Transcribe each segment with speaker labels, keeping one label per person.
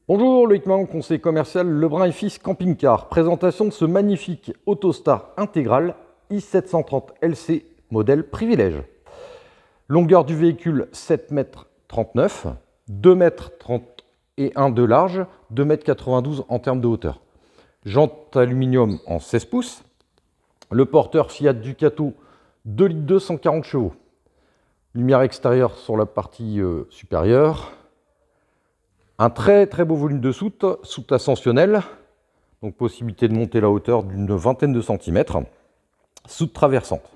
Speaker 1: Bonjour, Loïc Mahon, conseiller commercial Lebrun et Fils Camping Car. Présentation de ce magnifique Autostar intégral i730 LC modèle privilège. Longueur du véhicule 7,39 m, 2,31 m de large, 2,92 m en termes de hauteur. Jante aluminium en 16 pouces. Le porteur Fiat Ducato 2,2 litres 140 chevaux. Lumière extérieure sur la partie supérieure. Un très beau volume de soute ascensionnelle, donc possibilité de monter la hauteur d'une vingtaine de centimètres. Soute traversante.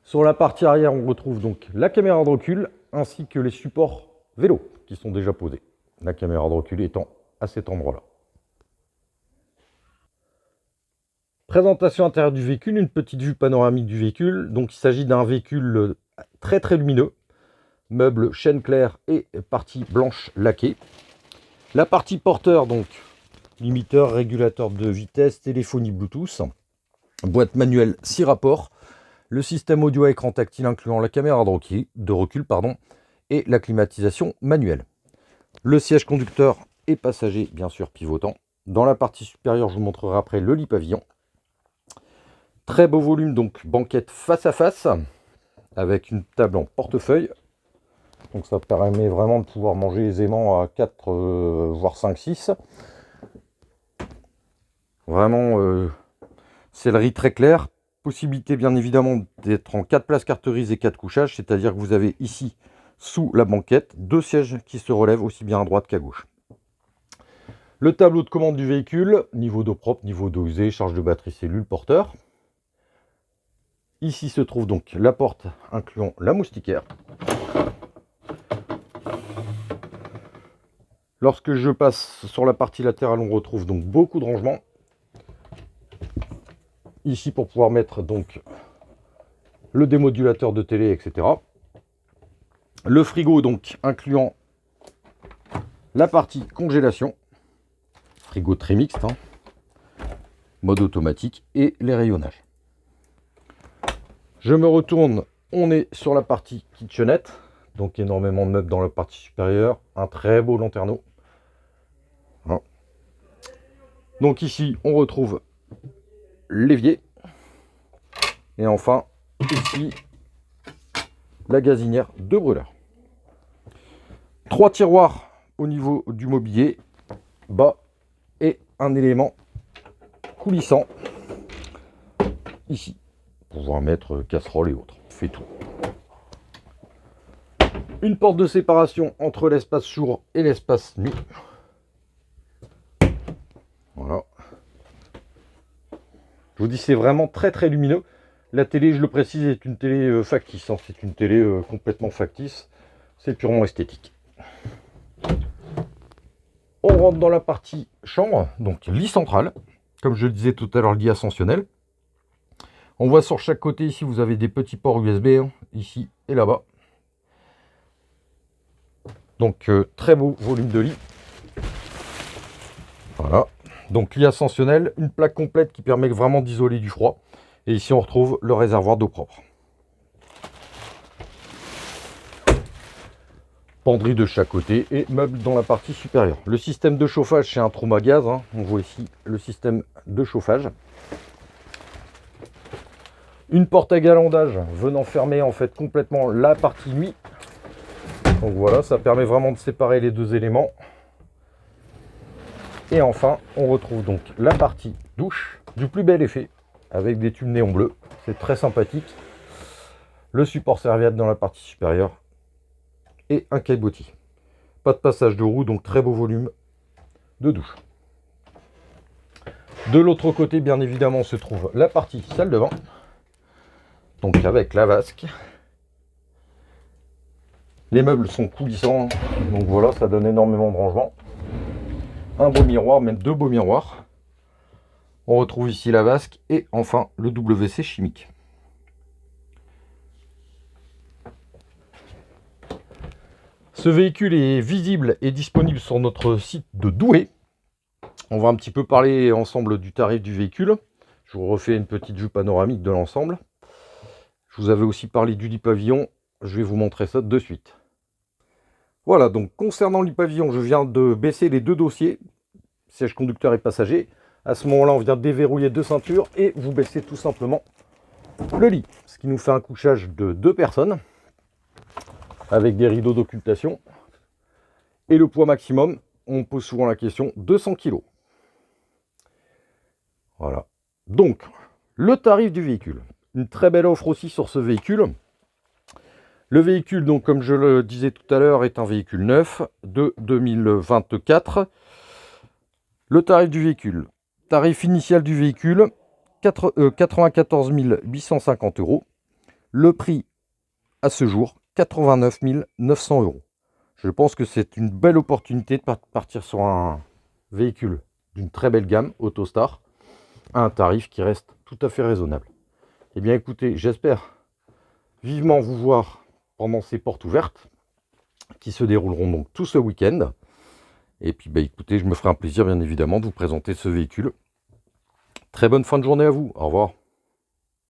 Speaker 1: Sur la partie arrière, on retrouve donc la caméra de recul ainsi que les supports vélo qui sont déjà posés. La caméra de recul étant à cet endroit-là. Présentation intérieure du véhicule, une petite vue panoramique du véhicule. Donc il s'agit d'un véhicule très lumineux, meubles chêne clair et partie blanche laquée. La partie porteur, donc limiteur, régulateur de vitesse, téléphonie Bluetooth, boîte manuelle 6 rapports, le système audio à écran tactile incluant la caméra de recul et la climatisation manuelle. Le siège conducteur et passager bien sûr pivotant. Dans la partie supérieure, je vous montrerai après le lit pavillon. Très beau volume, donc banquette face à face avec une table en portefeuille. Donc ça permet vraiment de pouvoir manger aisément à 4, voire 5, 6. Vraiment, sellerie très claire. Possibilité bien évidemment d'être en 4 places carte grise et 4 couchages. C'est-à-dire que vous avez ici, sous la banquette, 2 sièges qui se relèvent aussi bien à droite qu'à gauche. Le tableau de commande du véhicule, niveau d'eau propre, niveau d'eau usée, charge de batterie cellule, porteur. Ici se trouve donc la porte incluant la moustiquaire. Lorsque je passe sur la partie latérale, on retrouve donc beaucoup de rangements. Ici pour pouvoir mettre donc le démodulateur de télé, etc. Le frigo donc incluant la partie congélation. Frigo très mixte, mode automatique et les rayonnages. Je me retourne, on est sur la partie kitchenette. Donc énormément de meubles dans la partie supérieure. Un très beau lanterneau. Donc ici, on retrouve l'évier. Et enfin, ici, la gazinière de brûleur. 3 tiroirs au niveau du mobilier, bas, et un élément coulissant, ici, pour pouvoir mettre casserole et autres. Fait tout. Une porte de séparation entre l'espace jour et l'espace nuit. Voilà. Je vous dis, c'est vraiment très lumineux. La télé, je le précise, est une télé factice. C'est une télé complètement factice. C'est purement esthétique. On rentre dans la partie chambre, donc lit central. Comme je le disais tout à l'heure, lit ascensionnel. On voit sur chaque côté, ici, vous avez des petits ports USB, ici et là-bas. Donc, très beau volume de lit. Voilà. Donc, lit ascensionnel, une plaque complète qui permet vraiment d'isoler du froid. Et ici, on retrouve le réservoir d'eau propre. Penderie de chaque côté et meubles dans la partie supérieure. Le système de chauffage, c'est un trou à gaz. On voit ici le système de chauffage. Une porte à galandage venant fermer en fait complètement la partie nuit. Donc voilà, ça permet vraiment de séparer les deux éléments. Et enfin, on retrouve donc la partie douche du plus bel effet avec des tubes néon bleu. C'est très sympathique. Le support serviette dans la partie supérieure et un caillebotis. Pas de passage de roue, donc très beau volume de douche. De l'autre côté, bien évidemment, se trouve la partie salle de bain. Donc avec la vasque. Les meubles sont coulissants, donc voilà, ça donne énormément de rangement. Un beau miroir, même 2 beaux miroirs. On retrouve ici la vasque et enfin le WC chimique. Ce véhicule est visible et disponible sur notre site de Douai. On va un petit peu parler ensemble du tarif du véhicule. Je vous refais une petite vue panoramique de l'ensemble. Je vous avais aussi parlé du lit pavillon. Je vais vous montrer ça de suite. Voilà, donc concernant l'e-pavillon, je viens de baisser les deux dossiers, siège conducteur et passager. À ce moment-là, on vient déverrouiller deux ceintures et vous baissez tout simplement le lit. Ce qui nous fait un couchage de 2 personnes avec des rideaux d'occultation. Et le poids maximum, on pose souvent la question, 200 kg. Voilà. Donc, le tarif du véhicule. Une très belle offre aussi sur ce véhicule. Le véhicule, donc, comme je le disais tout à l'heure, est un véhicule neuf de 2024. Le tarif du véhicule. Tarif initial du véhicule, 94 850 €. Le prix à ce jour, 89 900 €. Je pense que c'est une belle opportunité de partir sur un véhicule d'une très belle gamme, Autostar, à un tarif qui reste tout à fait raisonnable. Eh bien écoutez, j'espère vivement vous voir pendant ces portes ouvertes qui se dérouleront donc tout ce week-end. Et puis écoutez, je me ferai un plaisir bien évidemment de vous présenter ce véhicule. Très bonne fin de journée à vous, au revoir.